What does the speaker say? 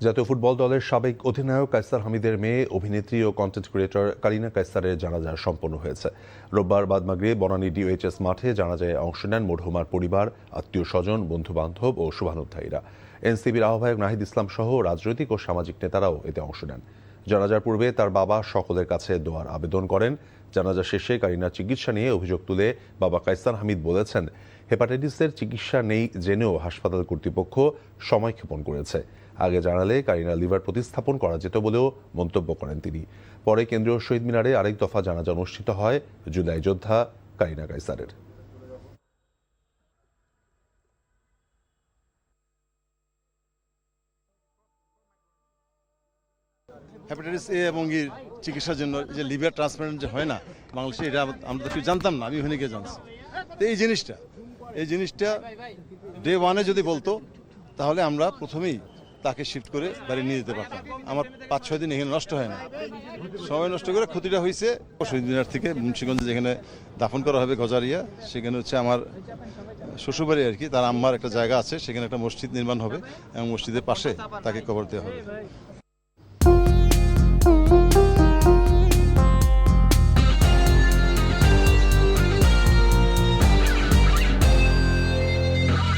জাতীয় ফুটবল দলের সাবেক অধিনায়ক কায়সার হামিদের মেয়ে অভিনেত্রী ও কন্টেন্ট ক্রিয়েটর কারিনা কায়সারের জানাজা সম্পন্ন হয়েছে। রোববার বাদ মাগরিবে বনানী ডিওএইচএস মাঠে জানাজায় অংশ নেন মরহুমার পরিবার, আত্মীয় স্বজন, বন্ধু বান্ধব ও শুভানুধ্যায়ীরা। এনসিপির আহ্বায়ক নাহিদ ইসলাম সহ রাজনৈতিক ও সামাজিক নেতারাও এতে অংশ নেন। জানাজার পূর্বে তার বাবা সকলের কাছে দোয়ার আবেদন করেন। জানাজা শেষে কারিনার চিকিৎসা নিয়ে অভিযোগ তুলে বাবা কায়সার হামিদ বলেছেন, হেপাটাইটিসের চিকিৎসা নেই জেনেও হাসপাতাল কর্তৃপক্ষ সময়ক্ষেপণ করেছে। আগে জানালে কারিনার লিভার প্রতিস্থাপন করা যেত বলেও মন্তব্য করেন তিনি। পরে কেন্দ্রীয় শহীদ মিনারে আরেক দফা জানাজা অনুষ্ঠিত হয় জুলাই যোদ্ধা কারিনা কায়সারের। হেপাটাইটিস এ এবং এর চিকিৎসার জন্য যে লিভার ট্রান্সপ্লান্ট যে হয় না বাংলাদেশে, এটা আমরা তো কেউ জানতাম না, আমি ওখানে গিয়ে জানছি। তো এই জিনিসটা ডে ওয়ানে যদি বলতো তাহলে আমরা প্রথমেই তাকে শিফট করে বাড়ি নিয়ে যেতে পারতাম। আমার 5-6 দিন এখানে নষ্ট হয় না, সময় নষ্ট করে ক্ষতিটা হয়েছে। শহীদ মিনার থেকে মুন্সিগঞ্জে যেখানে দাফন করা হবে গজারিয়া, সেখানে হচ্ছে আমার শ্বশুরবাড়ি আর কি, তার আম্মার একটা জায়গা আছে, সেখানে একটা মসজিদ নির্মাণ হবে এবং মসজিদের পাশে তাকে কবর দেওয়া হবে।